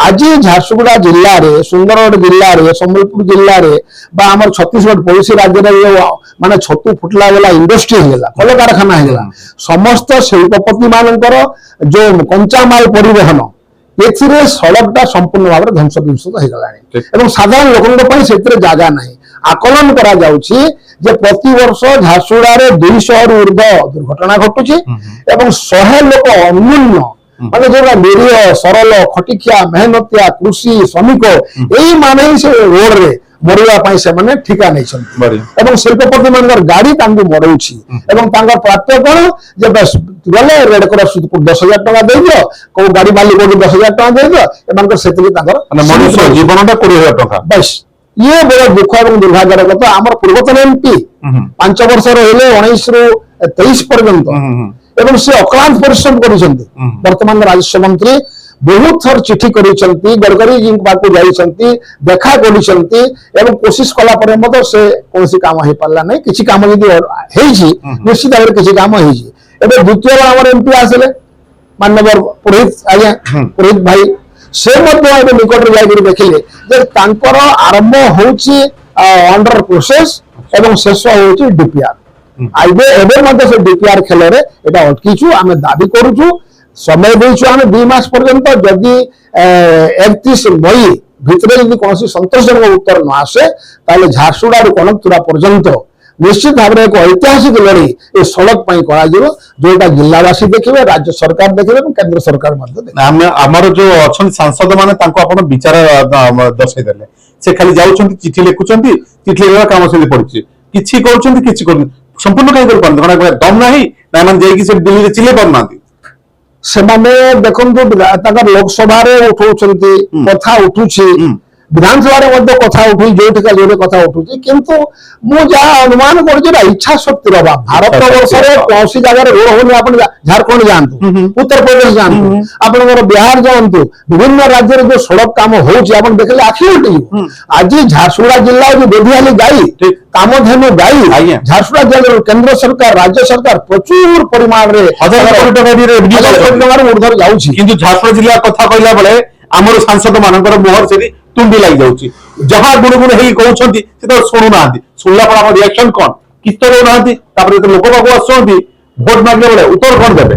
आज झारसुगुड़ा जिले में सुंदरगढ़ जिले में संबलपुर जिले में आम छत्तीसगढ़ पड़ोसी राज्य माने छतु फुटला वाला इंडस्ट्री होगा कल कारखाना होगा समस्त शिल्पपति मानकर जो कंचा माल परिवहन ए सड़कटा संपूर्ण भाव में ध्वंस विध्वंस होगा साधारण लोकों से जगह ना आकलन करा प्रति वर्ष झारसुगुड़ा 200 रु ऊर्ध दुर्घटना घटुची 100 लोक अन्यून्य माने जो निरीह सरल खटिकिया मेहनतिया कृषि श्रमिक यही माने ही से रोड रे मरवा से माने ठिका नहीं शिल्पपति मान गाड़ी मरौची प्राप्य कौन गले रेड क्रॉस 10,000 टका दे दियो को गाड़ी मालिक को 10,000 टका दे दियो से जीवन 20,000 टका बस ये बड़ा दुख और दुर्भाग्य कथा आम पूर्वतन एमपी 5 वर्ष रहिले 19 रु 23 पर्यंत एवं से अक्लांत परिश्रम करिसेंती वर्तमान राजस्व मंत्री बहुत थर चिठी करिसेंती गडकरी जी पाक जाइसेंती देखा करिसेंती एवं कोशिश कला परे मत से कोनसी काम हे पाला नै किछि काम यदि हेछि निश्चित भाव किछि काम हेछि एबे द्वितीय बार हमर एमपी आसले माननीय पुरोहित आज्ञा पुरोहित भाई से मध्य निकट जाकर देखिले जे तांकर आरंभ होछि अंडर प्रोसेस एवं शेष होछि डीपीआर आइबे एबे मध्य से डीपीआर खेल रे एटा अटकीछु आमे दाबी करूछु समय देइछु आमे 2 मास पर्यंत जदि 31 मई भितरे यदि कोनसी संतोषजनक उत्तर न आसे ताले झारसुगुड़ा रु कनकतुरा पर्यंत निश्चित भाव में एक ऐतिहासिक लड़ाई ये सड़क जोटा जिलावासी देखिए राज्य सरकार देखिए केंद्र सरकार आमर जो अच्छा सांसद मैंने विचार दर्शाई से खाली जाऊँ चिठी लिखुं चिठी लिखा कम से पड़ी किसी कर संपूर्ण कहीं दम ना दिल्ली चिल्ले पारना देखो लोकसभा उठाऊ कथा उठू विधानसभा कथा उठू जो जो कथा उठू किंतु मुझे अनुमान कर इच्छा शक्ति अभाव भारत वर्ष कौन जगह रोड होनी आप झारखंड जातु उत्तर प्रदेश जातु आप बिहार जातु विभिन्न राज्य जो सड़क काम हो देखिए आखि उठी आज झारसुगुड़ा जिला जो बेधियाली गाई कामधेनु गाई झारसुगुड़ा जिले केंद्र सरकार राज्य सरकार प्रचुर परिमाण में ऊर्धर जाऊँगी झारसुगुड़ा जिला कथा कहला बेले आमर सांसद मानकर मुहर से तुंडी लग जाऊँगी जहाँ गुणगुण कहते तो शुणुना शुणला रिएक्शन कौन किस तरह ना लोक पाक आसुँच भोट मांगे बेले उत्तर कौन देवे।